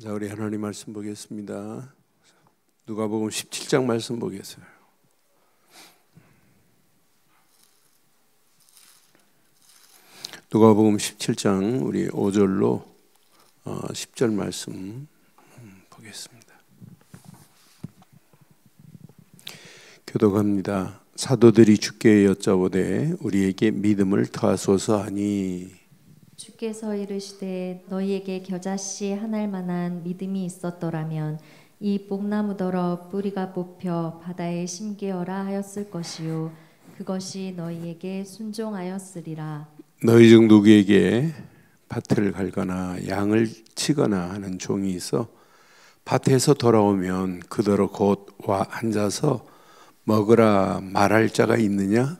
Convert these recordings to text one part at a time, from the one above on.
자, 우리 하나님 말씀 보겠습니다. 누가복음 17장 말씀 보겠어요. 누가복음 17장 우리 5절로 10절 말씀 보겠습니다. 교독합니다. 사도들이 주께 여짜오되 우리에게 믿음을 더하소서 하니 주께서 이르시되 너희에게 겨자씨 하나일 만한 믿음이 있었더라면 이 뽕나무더러 뿌리가 뽑혀 바다에 심기어라 하였을 것이요 그것이 너희에게 순종하였으리라. 너희 중 누구에게 밭을 갈거나 양을 치거나 하는 종이 있어 밭에서 돌아오면 그더러 곧 와 앉아서 먹으라 말할 자가 있느냐?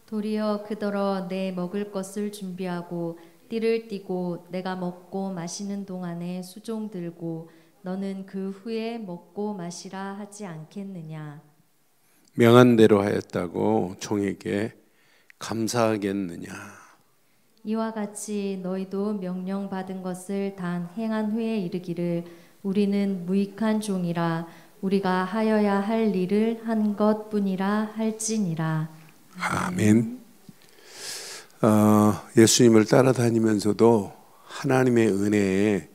도리어 그더러 내 먹을 것을 준비하고 띠를 띠고 내가 먹고 마시는 동안에 수종 들고 너는 그 후에 먹고 마시라 하지 않겠느냐? 명한 대로 하였다고 종에게 감사하겠느냐? 이와 같이 너희도 명령받은 것을 단 행한 후에 이르기를 우리는 무익한 종이라 우리가 하여야 할 일을 한 것뿐이라 할지니라. 아멘. 예수님을 따라다니면서도 하나님의 은혜에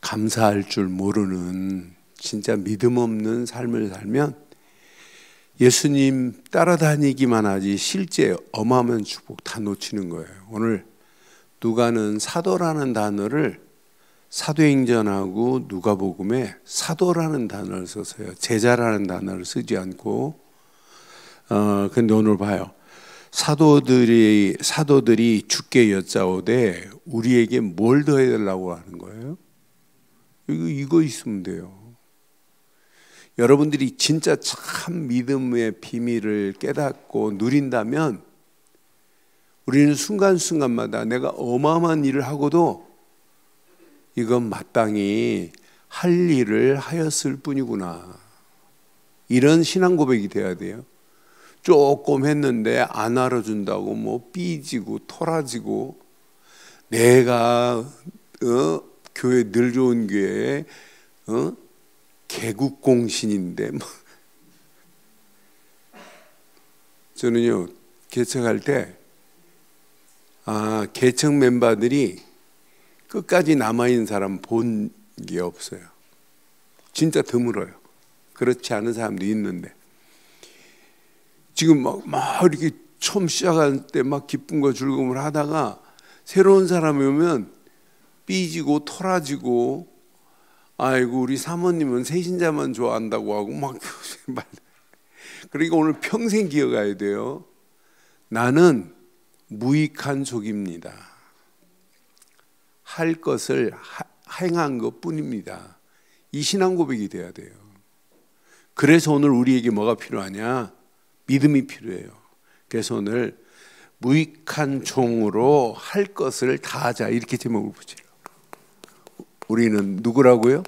감사할 줄 모르는 진짜 믿음 없는 삶을 살면 예수님 따라다니기만 하지 실제 어마어마한 축복 다 놓치는 거예요. 오늘 누가는 사도라는 단어를 사도행전하고 누가복음에 사도라는 단어를 써서요. 제자라는 단어를 쓰지 않고 근데 오늘 봐요. 사도들이 주께 여짜오되 우리에게 뭘 더 해달라고 하는 거예요? 이거 있으면 돼요. 여러분들이 진짜 참 믿음의 비밀을 깨닫고 누린다면 우리는 순간순간마다 내가 어마어마한 일을 하고도 이건 마땅히 할 일을 하였을 뿐이구나. 이런 신앙 고백이 돼야 돼요. 조금 했는데 안 알아준다고 뭐 삐지고 토라지고 내가 교회 늘 좋은 교회에 개국공신인데 뭐. 저는요 개척할 때 개척 멤버들이 끝까지 남아있는 사람 본 게 없어요. 진짜 드물어요. 그렇지 않은 사람도 있는데 지금 막 이렇게 처음 시작할 때 막 기쁜 거 즐거움을 하다가 새로운 사람이 오면 삐지고 토라지고 아이고 우리 사모님은 새신자만 좋아한다고 하고 막 그러니까 오늘 평생 기억해야 돼요. 나는 무익한 족입니다. 할 것을 행한 것 뿐입니다. 이 신앙 고백이 돼야 돼요. 그래서 오늘 우리에게 뭐가 필요하냐? 믿음이 필요해요. 그래서 오늘 무익한 종으로 할 것을 다하자 이렇게 제목을 붙여요. 우리는 누구라고요?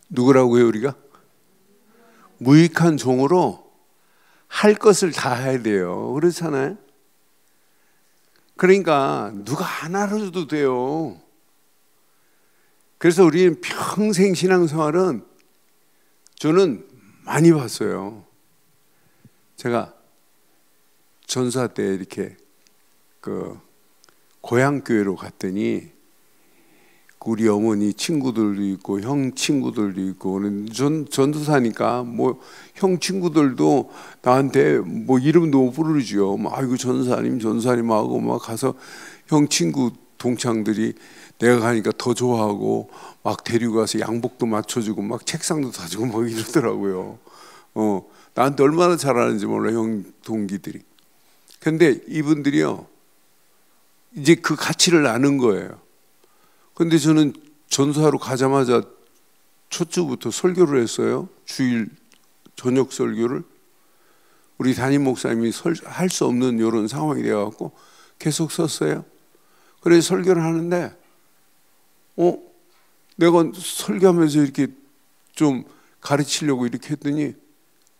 누구라고요 우리가? 무익한 종으로 할 것을 다 해야 돼요. 그렇잖아요? 그러니까 누가 안 알아줘도 돼요. 그래서 우리는 평생 신앙생활은 저는 많이 봤어요. 제가 전사 때 이렇게 고향교회로 갔더니 우리 어머니 친구들도 있고 형 친구들도 있고 전도사니까 뭐 형 친구들도 나한테 뭐 이름도 못 부르지요. 아이고 전사님하고 막 가서 형 친구 동창들이 내가 가니까 더 좋아하고 막 데리고 가서 양복도 맞춰주고 막 책상도 사주고 막 이러더라고요. 나한테 얼마나 잘하는지 몰라 형 동기들이. 근데 이분들이요 이제 그 가치를 아는 거예요. 근데 저는 전사하러 가자마자 첫 주부터 설교를 했어요. 주일 저녁 설교를. 우리 담임 목사님이 할 수 없는 이런 상황이 되어갖고 계속 썼어요. 그래서 설교를 하는데 내가 설교하면서 이렇게 좀 가르치려고 이렇게 했더니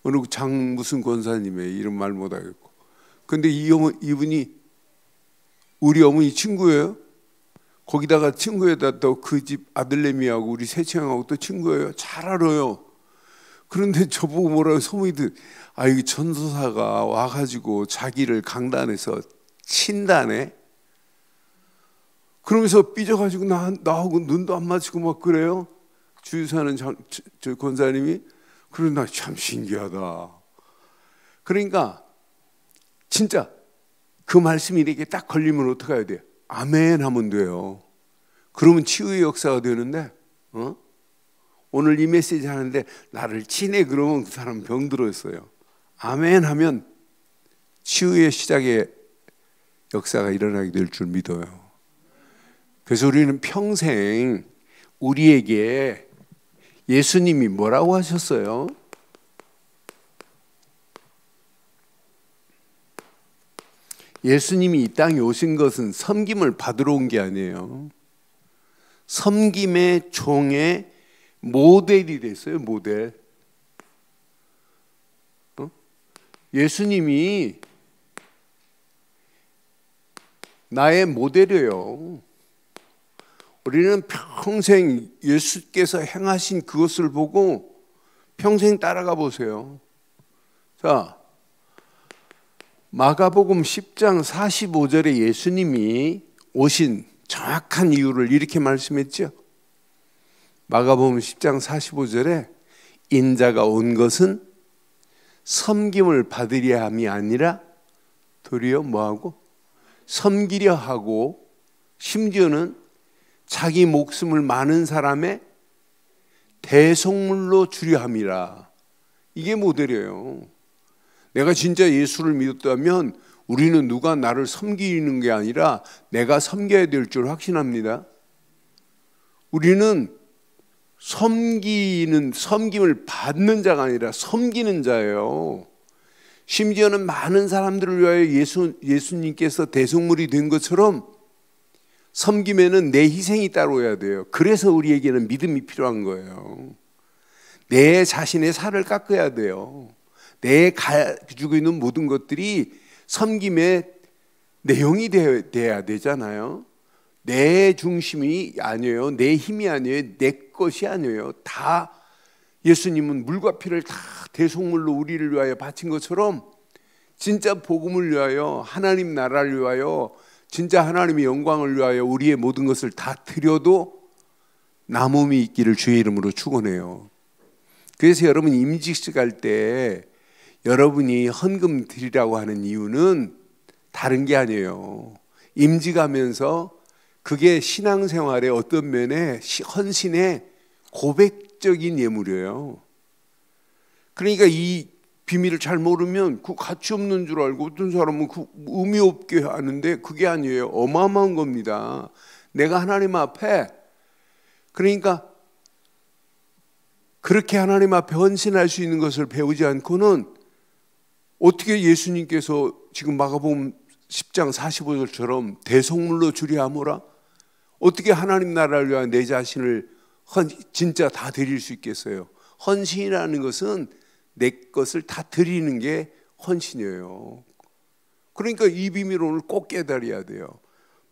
어느 장 무슨 권사님의 이름 말 못하겠고, 근데 이분이 우리 어머니 친구예요. 거기다가 친구에다 또 그 집 아들내미하고 우리 셋째형하고 또 친구예요. 잘 알아요. 그런데 저보고 뭐라고 소문이들, 아, 이 전도사가 와가지고 자기를 강단에서 친다네. 그러면서 삐져가지고 나하고 눈도 안 맞추고 막 그래요. 주위 사는 저 권사님이. 그래서 나 참 신기하다. 그러니까 진짜 그 말씀이 이렇게 딱 걸리면 어떻게 해야 돼요? 아멘 하면 돼요. 그러면 치유의 역사가 되는데, 오늘 이 메시지 하는데 나를 치네 그러면 그 사람 병들었어요. 아멘 하면 치유의 시작의 역사가 일어나게 될 줄 믿어요. 그래서 우리는 평생 우리에게 예수님이 뭐라고 하셨어요? 예수님이 이 땅에 오신 것은 섬김을 받으러 온 게 아니에요. 섬김의 종의 모델이 됐어요. 모델. 예수님이 나의 모델이에요. 우리는 평생 예수께서 행하신 그것을 보고 평생 따라가 보세요. 자, 마가복음 10장 45절에 예수님이 오신 정확한 이유를 이렇게 말씀했죠. 마가복음 10장 45절에 인자가 온 것은 섬김을 받으려 함이 아니라 도리어 뭐하고? 섬기려 하고, 심지어는 자기 목숨을 많은 사람의 대속물로 주려 함이라. 이게 모델이에요. 내가 진짜 예수를 믿었다면 우리는 누가 나를 섬기는 게 아니라 내가 섬겨야 될 줄 확신합니다. 우리는 섬김을 받는 자가 아니라 섬기는 자예요. 심지어는 많은 사람들을 위하여 예수님께서 대속물이 된 것처럼 섬김에는 내 희생이 따라야 돼요. 그래서 우리에게는 믿음이 필요한 거예요. 내 자신의 살을 깎아야 돼요. 내 가지고 있는 모든 것들이 섬김의 내용이 돼야 되잖아요. 내 중심이 아니에요. 내 힘이 아니에요. 내 것이 아니에요. 다 예수님은 물과 피를 다 대속물로 우리를 위하여 바친 것처럼 진짜 복음을 위하여, 하나님 나라를 위하여, 진짜 하나님의 영광을 위하여 우리의 모든 것을 다 드려도 남음이 있기를 주의 이름으로 축원해요. 그래서 여러분 임직식 할 때 여러분이 헌금 드리라고 하는 이유는 다른 게 아니에요. 임직하면서 그게 신앙생활의 어떤 면에 헌신의 고백적인 예물이에요. 그러니까 이 비밀을 잘 모르면 그 가치 없는 줄 알고, 어떤 사람은 그 의미 없게 하는데 그게 아니에요. 어마어마한 겁니다. 내가 하나님 앞에, 그러니까 그렇게 하나님 앞에 헌신할 수 있는 것을 배우지 않고는 어떻게 예수님께서 지금 마가복음 10장 45절처럼 대속물로 주려 하모라, 어떻게 하나님 나라를 위한 내 자신을 진짜 다 드릴 수 있겠어요? 헌신이라는 것은 내 것을 다 드리는 게 헌신이에요. 그러니까 이 비밀을 오늘 꼭 깨달아야 돼요.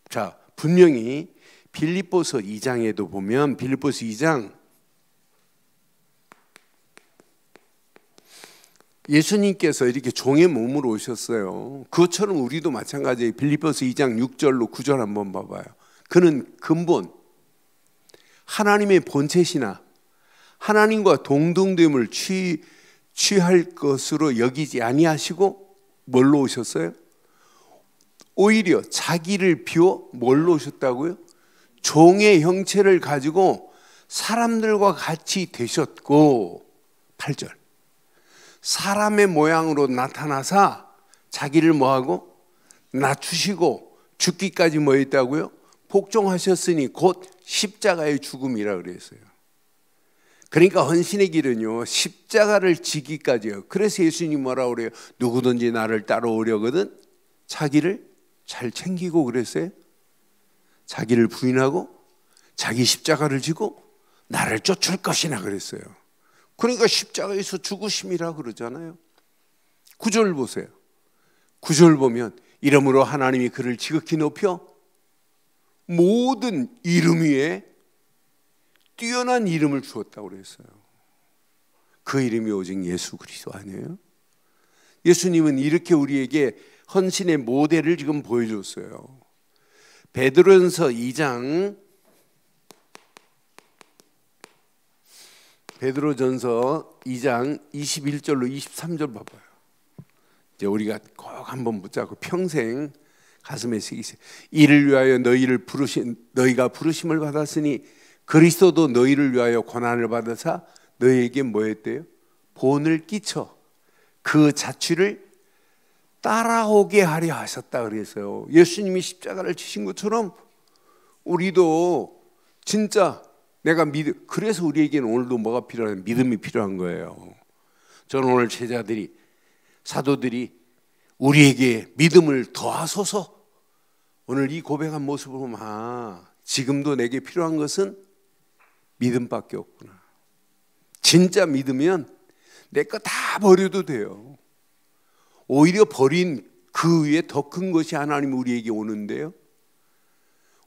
자, 분명히 빌립보서 2장에도 보면, 빌립보서 2장, 예수님께서 이렇게 종의 몸으로 오셨어요. 그것처럼 우리도 마찬가지예요. 빌립보서 2장 6절로 9절 한번 봐봐요. 그는 근본, 하나님의 본체시나 하나님과 동등됨을 취할 것으로 여기지 아니하시고 뭘로 오셨어요? 오히려 자기를 비워 뭘로 오셨다고요? 종의 형체를 가지고 사람들과 같이 되셨고, 8절, 사람의 모양으로 나타나사 자기를 뭐하고? 낮추시고 죽기까지 뭐 했다고요? 복종하셨으니 곧 십자가의 죽음이라 그랬어요. 그러니까 헌신의 길은요, 십자가를 지기까지요. 그래서 예수님 뭐라고 그래요? 누구든지 나를 따라오려거든 자기를 잘 챙기고 그랬어요. 자기를 부인하고 자기 십자가를 지고 나를 쫓을 것이나 그랬어요. 그러니까 십자가에서 죽으심이라 그러잖아요. 9절 보세요. 9절 보면 이러므로 하나님이 그를 지극히 높여 모든 이름 위에 뛰어난 이름을 주었다고 그랬어요. 그 이름이 오직 예수 그리스도 아니에요? 예수님은 이렇게 우리에게 헌신의 모델을 지금 보여줬어요. 베드로전서 2장 21절로 23절 봐봐요. 이제 우리가 꼭 한번 붙잡고 평생 가슴에 새기세요. 이를 위하여 너희가 부르심을 받았으니 그리스도도 너희를 위하여 고난을 받으사 너희에게 뭐 했대요? 본을 끼쳐 그 자취를 따라오게 하려 하셨다 그랬어요. 예수님이 십자가를 지신 것처럼 우리도 진짜 그래서 우리에게는 오늘도 뭐가 필요한 믿음이 필요한 거예요. 저는 오늘 제자들이 사도들이 우리에게 믿음을 더하소서. 오늘 이 고백한 모습을 보면 지금도 내게 필요한 것은 믿음밖에 없구나. 진짜 믿으면 내 거 다 버려도 돼요. 오히려 버린 그 위에 더 큰 것이 하나님 우리에게 오는데요.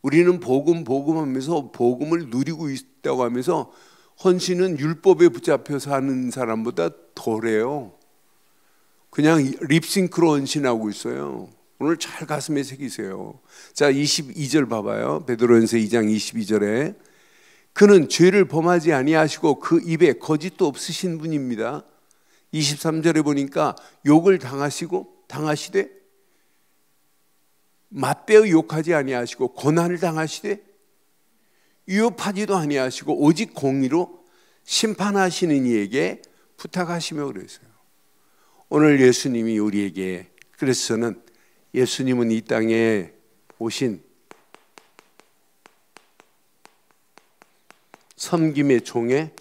우리는 복음하면서 복음을 누리고 있다고 하면서 헌신은 율법에 붙잡혀서 하는 사람보다 덜해요. 그냥 립싱크로 헌신하고 있어요. 오늘 잘 가슴에 새기세요. 자, 22절 봐봐요. 베드로전서 2장 22절에 그는 죄를 범하지 아니하시고 그 입에 거짓도 없으신 분입니다. 23절에 보니까 욕을 당하시되 맞대어 욕하지 아니하시고 고난을 당하시되 위협하지도 아니하시고 오직 공의로 심판하시는 이에게 부탁하시며 그랬어요. 오늘 예수님이 우리에게, 그래서 저는 예수님은 이 땅에 오신 섬김의 종의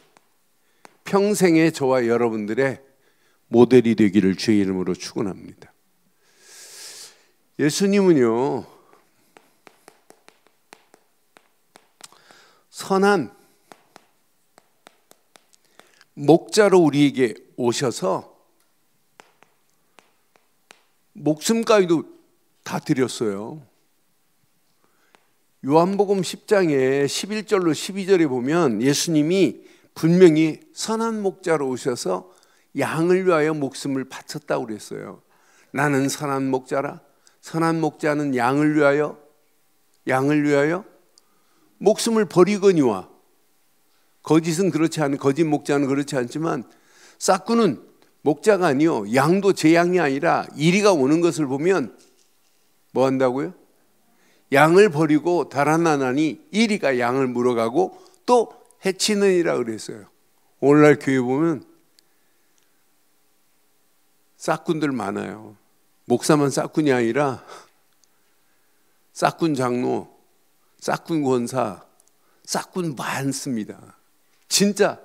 평생의 저와 여러분들의 모델이 되기를 주의 이름으로 축원합니다. 예수님은요, 선한 목자로 우리에게 오셔서 목숨까지도 다 드렸어요. 요한복음 10장에 11절로 12절에 보면 예수님이 분명히 선한 목자로 오셔서 양을 위하여 목숨을 바쳤다고 그랬어요. 나는 선한 목자라. 선한 목자는 양을 위하여 목숨을 버리거니와, 거짓 목자는 그렇지 않지만 싹구는 목자가 아니요, 양도 제 양이 아니라 이리가 오는 것을 보면 뭐 한다고요? 양을 버리고 달아나나니 이리가 양을 물어가고 또 해치느니라 그랬어요. 오늘날 교회 보면 싹군들 많아요. 목사만 싹군이 아니라 싹군 장로, 싹군 권사, 싹군 많습니다. 진짜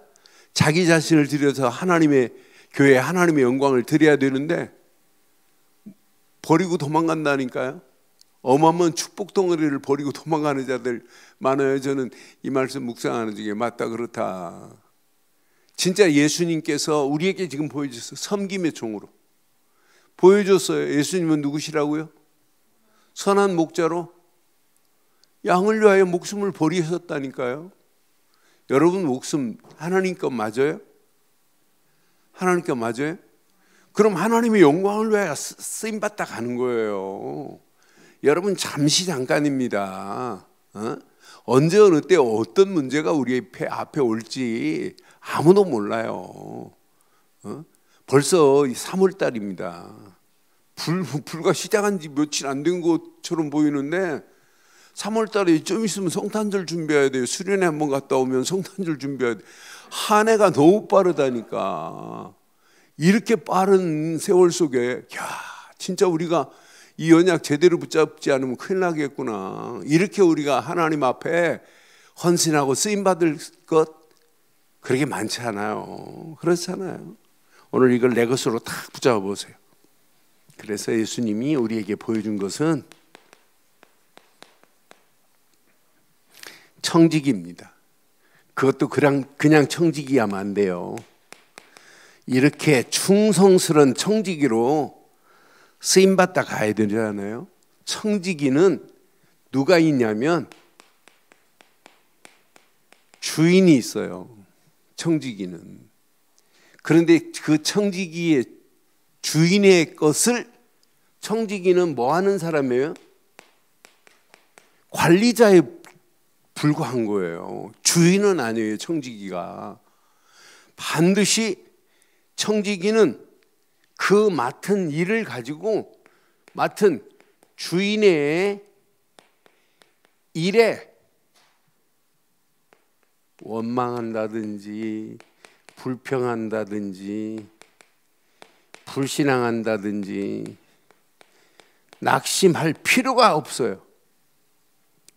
자기 자신을 들여서 하나님의 교회에 하나님의 영광을 드려야 되는데 버리고 도망간다니까요. 어마어마한 축복 덩어리를 버리고 도망가는 자들 많아요. 저는 이 말씀 묵상하는 중에 맞다 그렇다. 진짜 예수님께서 우리에게 지금 보여주셨어요. 섬김의 종으로 보여줬어요. 예수님은 누구시라고요? 선한 목자로 양을 위하여 목숨을 버리셨다니까요. 여러분 목숨 하나님 것 맞아요? 하나님 것 맞아요? 그럼 하나님의 영광을 위하여 쓰임받다 가는 거예요. 여러분 잠시 잠깐입니다. 언제 어느 때 어떤 문제가 우리 앞에 올지 아무도 몰라요. 벌써 3월달입니다. 불과 시작한 지 며칠 안 된 것처럼 보이는데 3월달에 좀 있으면 성탄절 준비해야 돼요. 수련회 한번 갔다 오면 성탄절 준비해야 돼요. 한 해가 너무 빠르다니까. 이렇게 빠른 세월 속에 진짜 우리가 이 언약 제대로 붙잡지 않으면 큰일 나겠구나. 이렇게 우리가 하나님 앞에 헌신하고 쓰임받을 것 그렇게 많지 않아요. 그렇잖아요. 오늘 이걸 내 것으로 딱 붙잡아 보세요. 그래서 예수님이 우리에게 보여준 것은 청직입니다. 그것도 그냥 청직이야만 안 돼요. 이렇게 충성스러운 청지기로 쓰임받다 가야 되잖아요. 청지기는 누가 있냐면 주인이 있어요. 청지기는. 그런데 그 청지기의 주인의 것을, 청지기는 뭐 하는 사람이에요? 관리자에 불과한 거예요. 주인은 아니에요. 청지기가. 반드시 청지기는 그 맡은 일을 가지고 맡은 주인의 일에 원망한다든지 불평한다든지 불신앙한다든지 낙심할 필요가 없어요.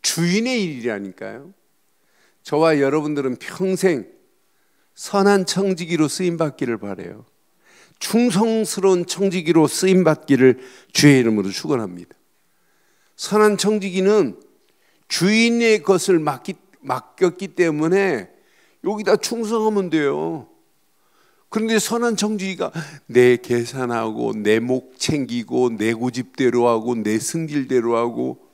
주인의 일이라니까요. 저와 여러분들은 평생 선한 청지기로 쓰임받기를 바라요. 충성스러운 청지기로 쓰임받기를 주의 이름으로 축원합니다. 선한 청지기는 주인의 것을 맡겼기 때문에 여기다 충성하면 돼요. 그런데 선한 청지기가 내 계산하고 내 목 챙기고 내 고집대로 하고 내 승질대로 하고,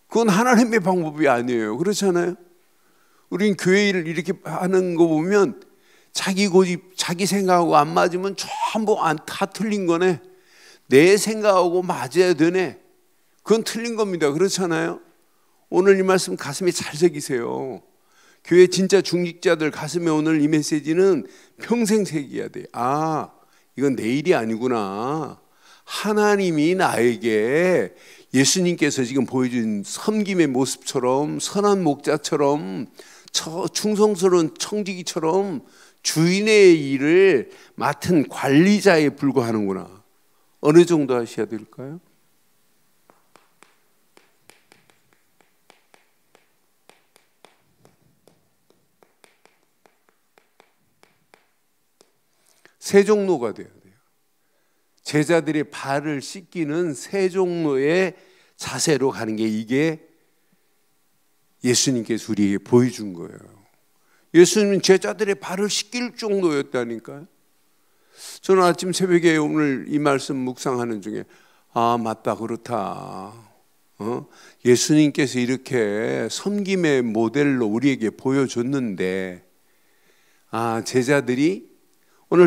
그건 하나님의 방법이 아니에요. 그렇잖아요. 우린 교회 일을 이렇게 하는 거 보면 자기 고집, 자기 생각하고 안 맞으면 전부 다 틀린 거네. 내 생각하고 맞아야 되네. 그건 틀린 겁니다. 그렇잖아요. 오늘 이 말씀 가슴에 잘 새기세요. 교회 진짜 중직자들 가슴에 오늘 이 메시지는 평생 새겨야 돼. 아, 이건 내 일이 아니구나. 하나님이 나에게 예수님께서 지금 보여준 섬김의 모습처럼, 선한 목자처럼, 충성스러운 청지기처럼 주인의 일을 맡은 관리자에 불과하는구나. 어느 정도 하셔야 될까요? 세종로가 돼야 돼요. 제자들의 발을 씻기는 세종로의 자세로 가는 게, 이게 예수님께서 우리에게 보여준 거예요. 예수님은 제자들의 발을 씻길 정도였다니까요. 저는 아침 새벽에 오늘 이 말씀 묵상하는 중에 아, 맞다, 그렇다. 예수님께서 이렇게 섬김의 모델로 우리에게 보여줬는데, 아, 제자들이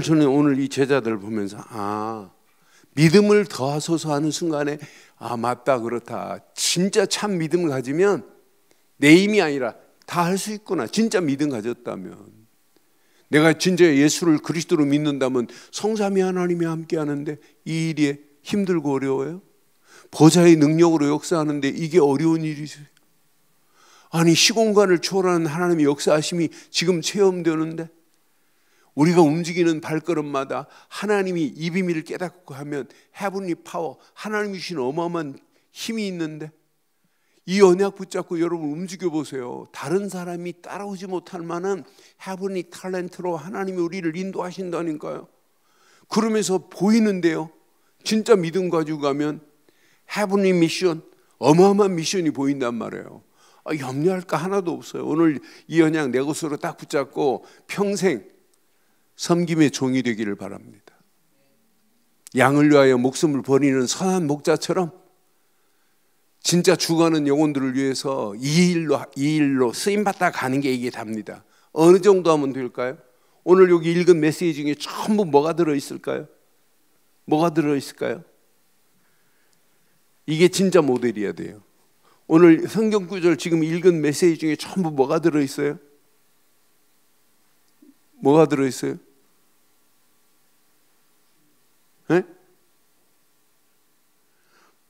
저는 오늘 이 제자들을 보면서 아, 믿음을 더하소서 하는 순간에 아, 맞다, 그렇다. 진짜 참 믿음을 가지면 내 힘이 아니라 다 할 수 있구나. 진짜 믿음 가졌다면, 내가 진짜 예수를 그리스도로 믿는다면 성삼위 하나님이 함께 하는데 이 일이 힘들고 어려워요? 보좌의 능력으로 역사하는데 이게 어려운 일이세요? 아니, 시공간을 초월하는 하나님의 역사하심이 지금 체험되는데, 우리가 움직이는 발걸음마다 하나님이 이 비밀을 깨닫고 하면 헤븐리 파워, 하나님이 주신 어마어마한 힘이 있는데, 이 언약 붙잡고 여러분 움직여 보세요. 다른 사람이 따라오지 못할 만한 헤븐리 탤런트로 하나님이 우리를 인도하신다니까요. 그러면서 보이는데요, 진짜 믿음 가지고 가면 헤븐리 미션, 어마어마한 미션이 보인단 말이에요. 염려할 거 하나도 없어요. 오늘 이 언약 내 것으로 딱 붙잡고 평생 섬김의 종이 되기를 바랍니다. 양을 위하여 목숨을 버리는 선한 목자처럼 진짜 죽어가는 영혼들을 위해서 이 일로 쓰임받다 가는 게 이게 답니다. 어느 정도 하면 될까요? 오늘 여기 읽은 메시지 중에 전부 뭐가 들어있을까요? 뭐가 들어있을까요? 이게 진짜 모델이어야 돼요. 오늘 성경 구절 지금 읽은 메시지 중에 전부 뭐가 들어있어요? 뭐가 들어있어요? 네?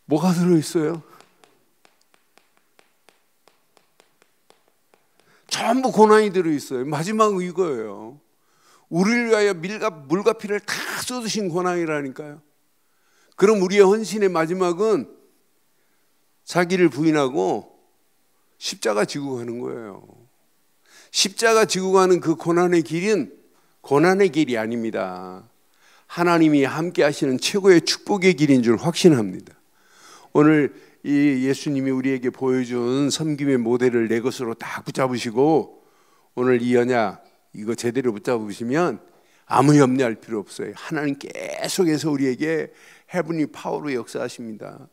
뭐가 들어있어요? 전부 고난이 들어있어요. 마지막 이거예요. 우리를 위하여 물과 피를 다 쏟으신 고난이라니까요. 그럼 우리의 헌신의 마지막은 자기를 부인하고 십자가 지고 가는 거예요. 십자가 지고 가는 그 고난의 길은 고난의 길이 아닙니다. 하나님이 함께 하시는 최고의 축복의 길인 줄 확신합니다. 오늘 이 예수님이 우리에게 보여준 섬김의 모델을 내 것으로 딱 붙잡으시고 오늘 이 언약 이거 제대로 붙잡으시면 아무 염려할 필요 없어요. 하나님 계속해서 우리에게 헤븐리 파워로 역사하십니다.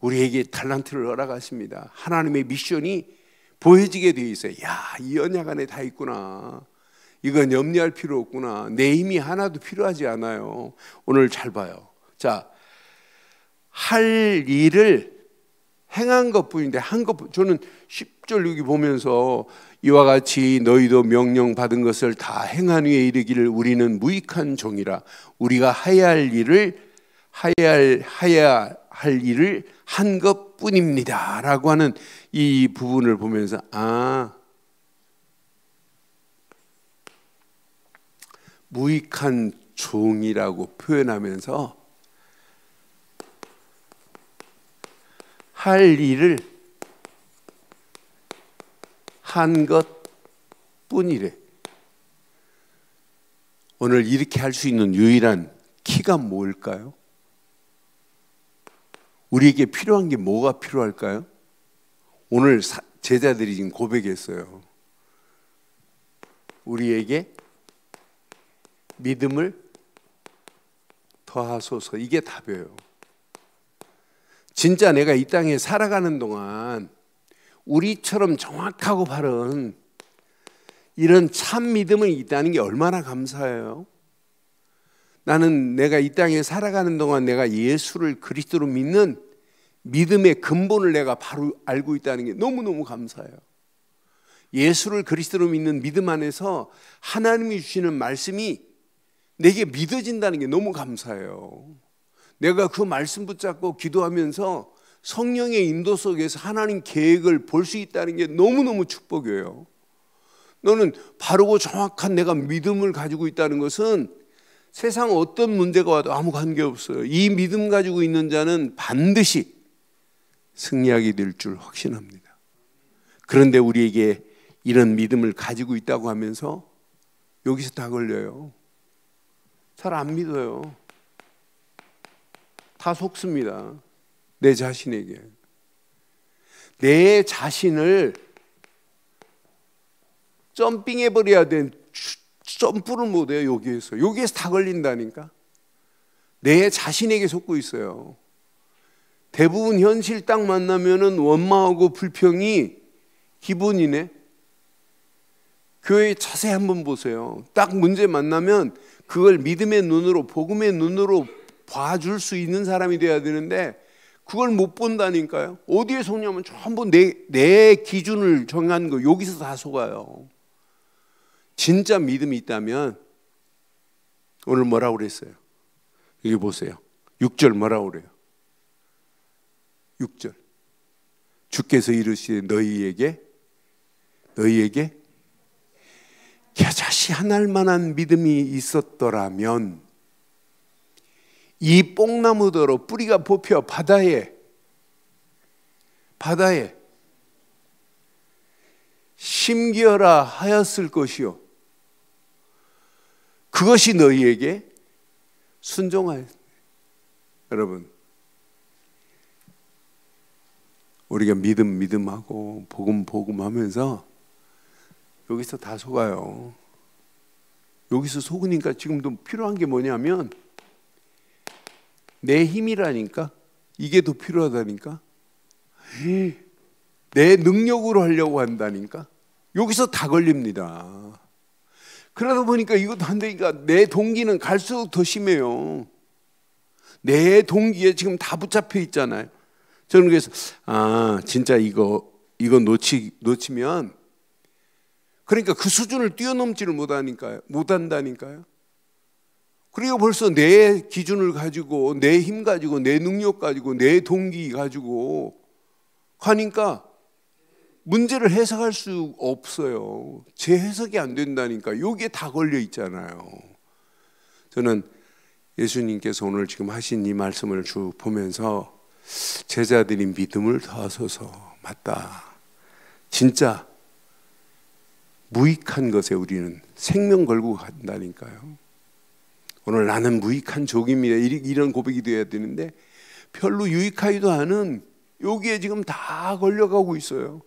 우리에게 달란트를 허락하십니다. 하나님의 미션이 보여지게 돼 있어요. 야, 이 언약 안에 다 있구나. 이건 염려할 필요 없구나. 내 힘이 하나도 필요하지 않아요. 오늘 잘 봐요. 자, 할 일을 행한 것뿐인데 한 것. 저는 10절 여기 보면서 이와 같이 너희도 명령 받은 것을 다 행한 후에 이르기를 우리는 무익한 종이라. 우리가 해야 할 일을 한 것뿐입니다. 라고 하는 이 부분을 보면서 무익한 종이라고 표현하면서 할 일을 한 것뿐이래. 오늘 이렇게 할 수 있는 유일한 키가 뭘까요? 우리에게 필요한 게 뭐가 필요할까요? 오늘 제자들이 지금 고백했어요. 우리에게 믿음을 더하소서. 이게 답이에요. 진짜 내가 이 땅에 살아가는 동안 우리처럼 정확하고 바른 이런 참 믿음이 있다는 게 얼마나 감사해요. 나는 내가 이 땅에 살아가는 동안 내가 예수를 그리스도로 믿는 믿음의 근본을 내가 바로 알고 있다는 게 너무너무 감사해요. 예수를 그리스도로 믿는 믿음 안에서 하나님이 주시는 말씀이 내게 믿어진다는 게 너무 감사해요. 내가 그 말씀 붙잡고 기도하면서 성령의 인도 속에서 하나님 계획을 볼 수 있다는 게 너무너무 축복이에요. 너는 바르고 정확한 내가 믿음을 가지고 있다는 것은 세상 어떤 문제가 와도 아무 관계없어요. 이 믿음 가지고 있는 자는 반드시 승리하게 될 줄 확신합니다. 그런데 우리에게 이런 믿음을 가지고 있다고 하면서 여기서 다 걸려요. 잘 안 믿어요. 다 속습니다. 내 자신에게. 내 자신을 점핑해버려야 돼. 점프를 못해요. 여기에서 다 걸린다니까. 내 자신에게 속고 있어요. 대부분 현실 딱 만나면은 원망하고 불평이 기본이네. 교회 자세히 한번 보세요. 딱 문제 만나면 그걸 믿음의 눈으로, 복음의 눈으로 봐줄 수 있는 사람이 돼야 되는데 그걸 못 본다니까요. 어디에 속냐면 전부 내 기준을 정한 거 여기서 다 속아요. 진짜 믿음이 있다면 오늘 뭐라고 그랬어요? 여기 보세요. 6절 뭐라고 그래요? 6절 주께서 이르시되 너희에게 겨자씨 하나일 만한 믿음이 있었더라면 이 뽕나무더러 뿌리가 뽑혀 바다에 심기어라 하였을 것이요 그것이 너희에게 순종하였다. 여러분, 우리가 믿음하고 복음 하면서 여기서 다 속아요. 여기서 속으니까 지금도 필요한 게 뭐냐면 내 힘이라니까. 이게 더 필요하다니까. 내 능력으로 하려고 한다니까. 여기서 다 걸립니다. 그러다 보니까 이것도 안 되니까 내 동기는 갈수록 더 심해요. 내 동기에 지금 다 붙잡혀 있잖아요. 저는 그래서 진짜 이거 놓치면 그러니까 그 수준을 뛰어넘지를 못한다니까요. 그리고 벌써 내 기준을 가지고 내 힘 가지고 내 능력 가지고 내 동기 가지고 하니까 문제를 해석할 수 없어요. 제 해석이 안 된다니까. 여기에 다 걸려 있잖아요. 저는 예수님께서 오늘 지금 하신 이 말씀을 쭉 보면서 제자들이 믿음을 더하소서. 맞다. 진짜 무익한 것에 우리는 생명 걸고 간다니까요. 오늘 나는 무익한 종입니다. 이런 고백이 되어야 되는데 별로 유익하지도 않은 여기에 지금 다 걸려가고 있어요.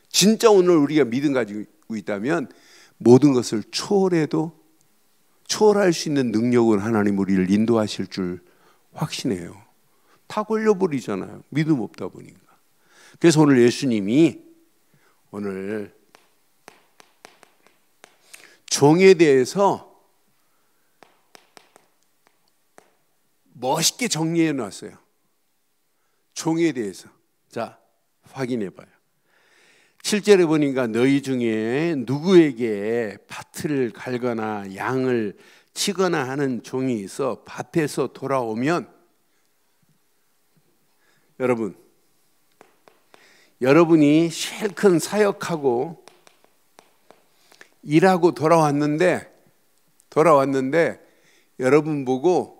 진짜 오늘 우리가 믿음 가지고 있다면 모든 것을 초월해도 초월할 수 있는 능력은 하나님 우리를 인도하실 줄 확신해요. 다 걸려버리잖아요. 믿음 없다 보니까. 그래서 오늘 예수님이 오늘 종에 대해서 멋있게 정리해 놨어요. 종에 대해서. 자, 확인해 봐요. 7절에 보니까 너희 중에 누구에게 밭을 갈거나 양을 치거나 하는 종이 있어 밭에서 돌아오면, 여러분이 실컷 사역하고 일하고 돌아왔는데 여러분 보고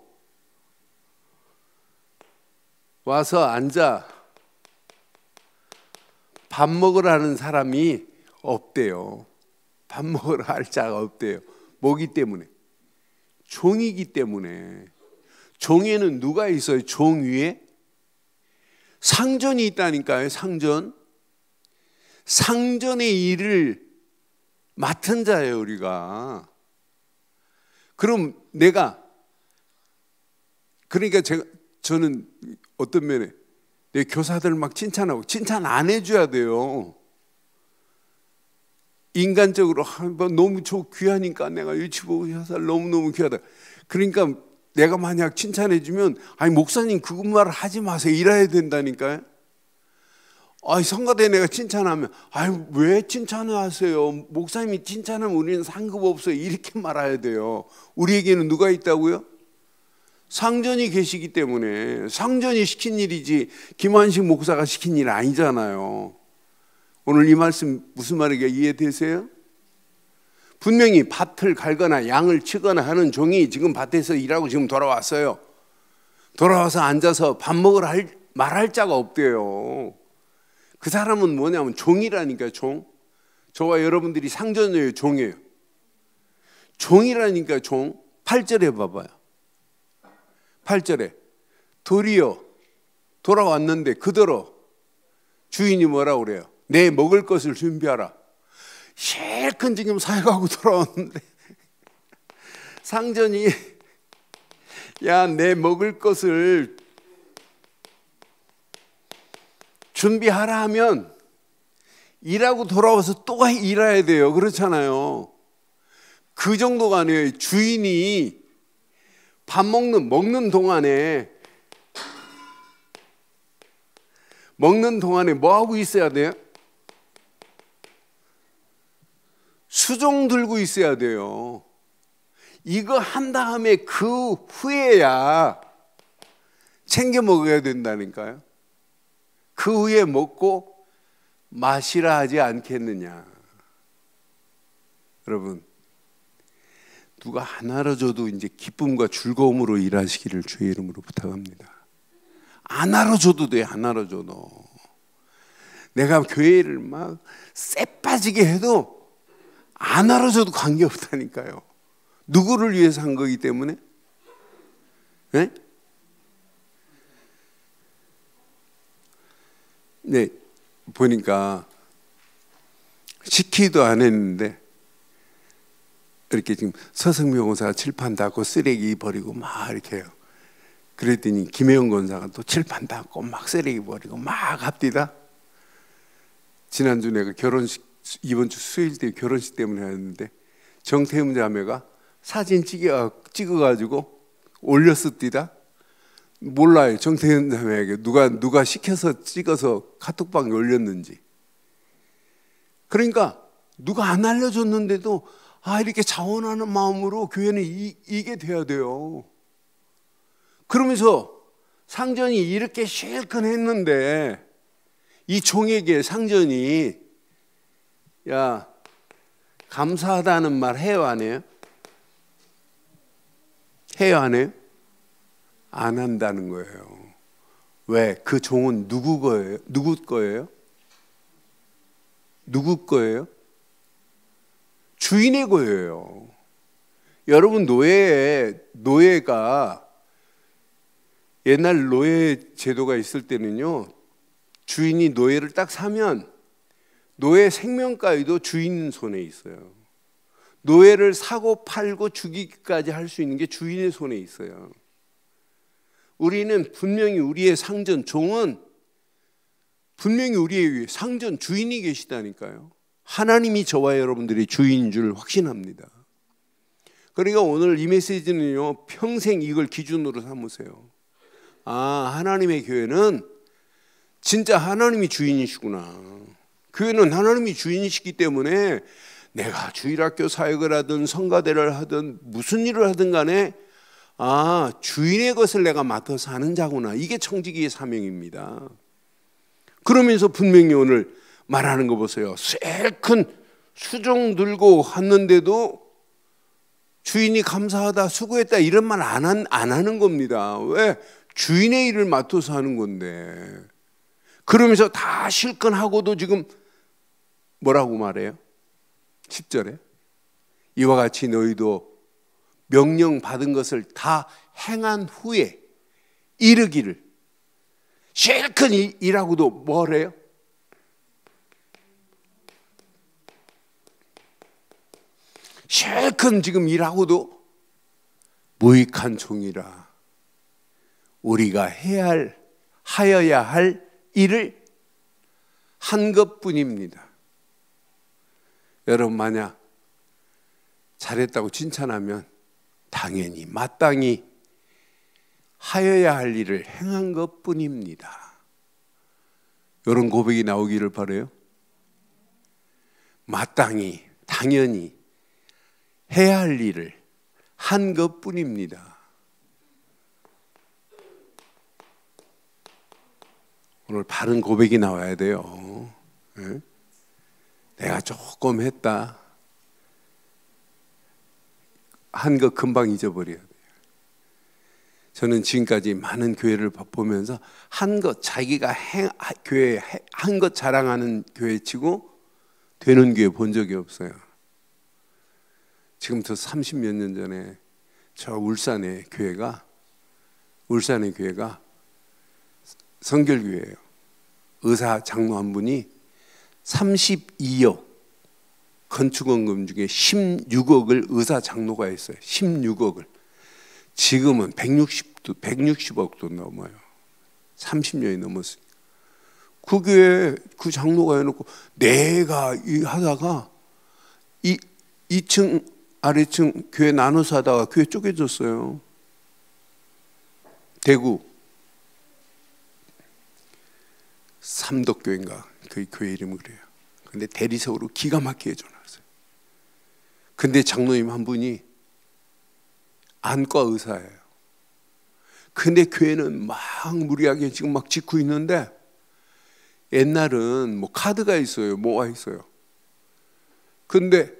와서 앉아 밥 먹으라는 사람이 없대요. 밥 먹으러 할 자가 없대요. 뭐기 때문에? 종이기 때문에. 종에는 누가 있어요? 종 위에? 상전이 있다니까요. 상전의 일을 맡은 자예요, 우리가. 그럼 그러니까 저는 어떤 면에 내 교사들 막 칭찬하고, 칭찬 안 해줘야 돼요. 인간적으로 너무 귀하니까 내가 유치부 교사를 너무너무 귀하다. 그러니까 내가 만약 칭찬해주면, 아니 목사님 그 말을 하지 마세요. 일해야 된다니까요. 아니 성가대 내가 칭찬하면, 아니 왜 칭찬을 하세요? 목사님이 칭찬하면 우리는 상급 없어요. 이렇게 말해야 돼요. 우리에게는 누가 있다고요? 상전이 계시기 때문에. 상전이 시킨 일이지 김한식 목사가 시킨 일 아니잖아요. 오늘 이 말씀 무슨 말이게 이해되세요? 분명히 밭을 갈거나 양을 치거나 하는 종이 지금 밭에서 일하고 지금 돌아왔어요. 돌아와서 앉아서 밥 먹으라 말할 자가 없대요. 그 사람은 뭐냐면 종이라니까요. 저와 여러분들이 상전이에요, 종이에요. 종이라니까요, 종. 8절에 봐봐요. 8절에 도리어 돌아왔는데 그더러 주인이 뭐라고 그래요? 내 먹을 것을 준비하라. 실컷 지금 사역하고 돌아왔는데 상전이 야, 내 먹을 것을 준비하라 하면 일하고 돌아와서 또 일해야 돼요. 그렇잖아요. 그 정도가 아니에요. 주인이 밥 먹는 동안에 뭐 하고 있어야 돼요? 수종 들고 있어야 돼요. 이거 한 다음에 그 후에야 챙겨 먹어야 된다니까요. 그 후에 먹고 마시라 하지 않겠느냐. 여러분, 누가 하나로 줘도 이제 기쁨과 즐거움으로 일하시기를 주의 이름으로 부탁합니다. 하나로 줘도 돼. 하나로 줘도. 내가 교회를 막 쎄 빠지게 해도 하나로 줘도 관계없다니까요. 누구를 위해서 한 거기 때문에? 네? 네, 보니까 시키도 안 했는데 이렇게 지금 서성명호사가 칠판 닫고 쓰레기 버리고 막 이렇게 해요. 그랬더니 김혜영 권사가 또 칠판 닫고 막 쓰레기 버리고 막 합디다. 지난주 내가 결혼식, 이번 주 수요일 때 결혼식 때문에 했는데 정태음 자매가 사진 찍어가지고 올렸었디다. 몰라요. 정태은 자매에게 누가 시켜서 찍어서 카톡방에 올렸는지. 그러니까 누가 안 알려줬는데도 이렇게 자원하는 마음으로 교회는 이게 돼야 돼요. 그러면서 상전이 이렇게 실컷 했는데 이 종에게 상전이 야, 감사하다는 말 해요, 안 해요? 해요, 안 해요? 안 한다는 거예요. 왜? 그 종은 누구 거예요? 누구 거예요? 누구 거예요? 주인의 거예요. 여러분, 노예가 옛날 노예 제도가 있을 때는요, 주인이 노예를 딱 사면 노예 생명까지도 주인 손에 있어요. 노예를 사고 팔고 죽이기까지 할 수 있는 게 주인의 손에 있어요. 우리는 분명히 우리의 상전, 종은 분명히 우리의 상전, 주인이 계시다니까요. 하나님이 저와 여러분들의 주인인 줄 확신합니다. 그러니까 오늘 이 메시지는요, 평생 이걸 기준으로 삼으세요. 아, 하나님의 교회는 진짜 하나님이 주인이시구나. 교회는 하나님이 주인이시기 때문에 내가 주일학교 사역을 하든 성가대를 하든 무슨 일을 하든 간에 아, 주인의 것을 내가 맡아서 하는 자구나. 이게 청지기의 사명입니다. 그러면서 분명히 오늘 말하는 거 보세요. 쇠큰 수종 들고 왔는데도 주인이 감사하다, 수고했다 이런 말 안 하는 겁니다. 왜? 주인의 일을 맡아서 하는 건데. 그러면서 다 실컷 하고도 지금 뭐라고 말해요? 10절에 이와 같이 너희도 명령 받은 것을 다 행한 후에 이르기를. 실컷 일하고도 뭐래요? 실컷 지금 일하고도 무익한 종이라 우리가 하여야 할 일을 한 것뿐입니다. 여러분 만약 잘했다고 칭찬하면 당연히 마땅히 하여야 할 일을 행한 것뿐입니다. 이런 고백이 나오기를 바라요. 마땅히 당연히 해야 할 일을 한 것뿐입니다. 오늘 바른 고백이 나와야 돼요. 네? 내가 조금 했다. 한 것 금방 잊어버려야 돼요. 저는 지금까지 많은 교회를 보면서 한 것, 자기가 교회 한 것 자랑하는 교회 치고 되는 교회 본 적이 없어요. 지금부터 30몇 년 전에 저 울산의 교회가 성결교회예요. 의사 장로 한 분이 32억 건축원금 중에 16억을 의사 장로가 했어요. 16억을. 지금은 160억도 넘어요. 30년이 넘었어요. 그 교회 그 장로가 해놓고 내가 하다가 2층 아래층 교회 나눠서 하다가 교회 쪼개졌어요. 대구 삼덕교회인가 그 교회 이름이 그래요. 근데 대리석으로 기가 막히게 전화했어요. 근데 장로님 한 분이 안과 의사예요. 근데 교회는 막 무리하게 지금 막 짓고 있는데 옛날은 뭐 카드가 있어요. 뭐가 있어요. 근데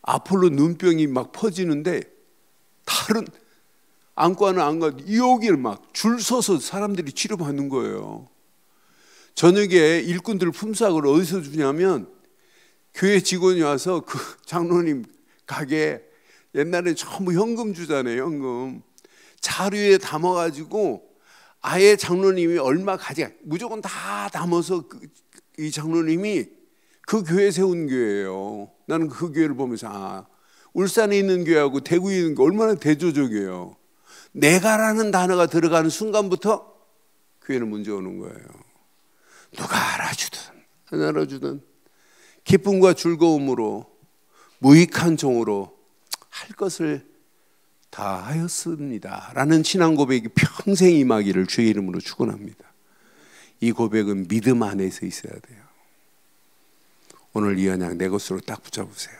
아폴로 눈병이 막 퍼지는데 다른 안과는 안과 여기를 막 줄 서서 사람들이 치료받는 거예요. 저녁에 일꾼들 품삯을 어디서 주냐면 교회 직원이 와서 그 장로님 가게 옛날에 전부 현금 주잖아요. 현금 자루에 담아가지고 아예 장로님이 얼마 가져가 무조건 다 담아서 이 장로님이 그 교회 세운 교회예요. 나는 그 교회를 보면서 울산에 있는 교회하고 대구에 있는 게 얼마나 대조적이에요. 내가라는 단어가 들어가는 순간부터 교회는 문제 오는 거예요. 누가 알아주든 안 알아주든 기쁨과 즐거움으로 무익한 종으로 할 것을 다 하였습니다 라는 신앙 고백이 평생 임하기를 주의 이름으로 축원합니다. 이 고백은 믿음 안에서 있어야 돼요. 오늘 이 언약 내 것으로 딱 붙여보세요.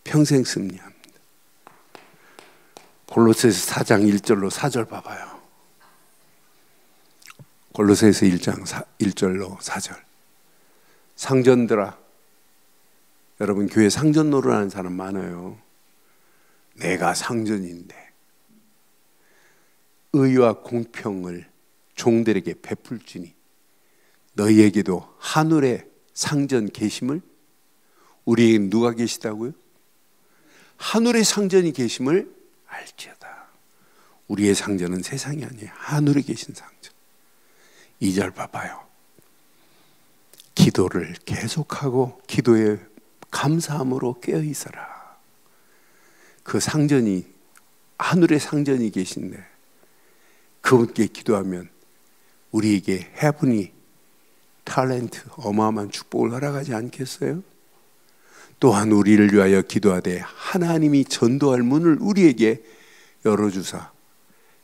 평생 승리합니다. 골로새서 4장 1절로 4절 봐봐요. 골로새서 1장 1절로 4절. 상전들아, 여러분 교회 상전 노릇하는 사람 많아요. 내가 상전인데 의와 공평을 종들에게 베풀지니 너희에게도 하늘의 상전 계심을. 우리에게 누가 계시다고요? 하늘의 상전이 계심을 알지어다. 우리의 상전은 세상이 아니에요. 하늘에 계신 상전. 2절 봐봐요. 기도를 계속하고 기도에 감사함으로 깨어 있어라. 그 상전이, 하늘의 상전이 계신데 그분께 기도하면 우리에게 헤븐이 탤런트, 어마어마한 축복을 허락하지 않겠어요? 또한 우리를 위하여 기도하되 하나님이 전도할 문을 우리에게 열어주사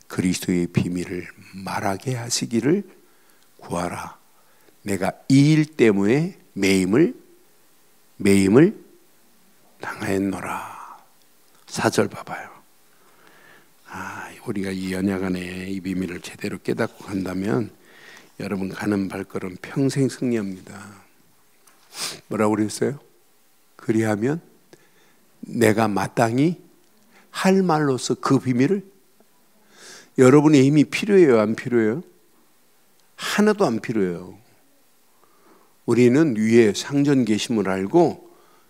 그리스도의 비밀을 말하게 하시기를 구하라. 내가 이 일 때문에 매임을 당하였노라. 4절 봐봐요. 우리가 이 연약 안에 이 비밀을 제대로 깨닫고 간다면 여러분 가는 발걸음 평생 승리합니다. 뭐라고 그랬어요? 그리하면 내가 마땅히 할 말로서 그 비밀을, 여러분의 힘이 필요해요? 안 필요해요? 하나도 안 필요해요. 우리는 위에 상전 계심을 알고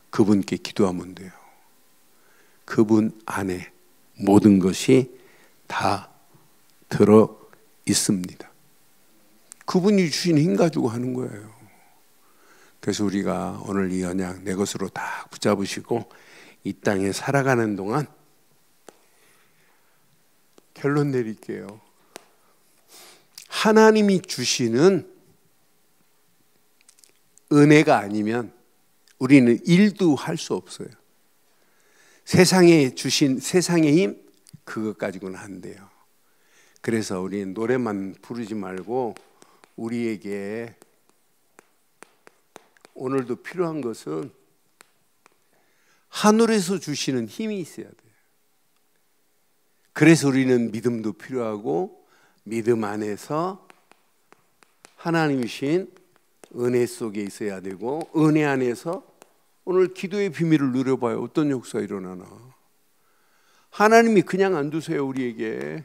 그분께 기도하면 돼요. 그분 안에 모든 것이 다 들어 있습니다. 그분이 주신 힘 가지고 하는 거예요. 그래서 우리가 오늘 이 언약 내 것으로 다 붙잡으시고 이 땅에 살아가는 동안 결론 내릴게요. 하나님이 주시는 은혜가 아니면 우리는 일도 할 수 없어요. 세상에 주신 세상의 힘, 그것 가지고는 안 돼요. 그래서 우리는 노래만 부르지 말고 우리에게 오늘도 필요한 것은 하늘에서 주시는 힘이 있어야 돼요. 그래서 우리는 믿음도 필요하고 믿음 안에서 하나님이 주신 은혜 속에 있어야 되고 은혜 안에서 오늘 기도의 비밀을 누려봐요. 어떤 역사가 일어나나. 하나님이 그냥 안 두세요. 우리에게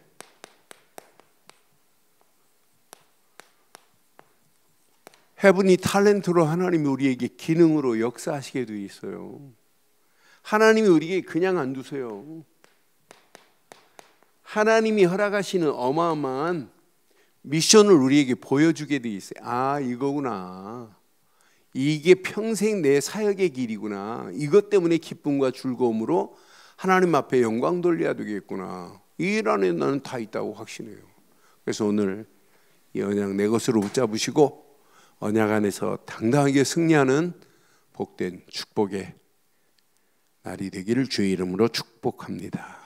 헤븐이 탤런트로 하나님이 우리에게 기능으로 역사하시게 돼 있어요. 하나님이 우리에게 그냥 안 두세요. 하나님이 허락하시는 어마어마한 미션을 우리에게 보여주게 돼 있어요. 이거구나. 이게 평생 내 사역의 길이구나. 이것 때문에 기쁨과 즐거움으로 하나님 앞에 영광 돌려야 되겠구나. 이 일 안에 나는 다 있다고 확신해요. 그래서 오늘 이 언약 내 것으로 붙잡으시고 언약 안에서 당당하게 승리하는 복된 축복의 날이 되기를 주의 이름으로 축복합니다.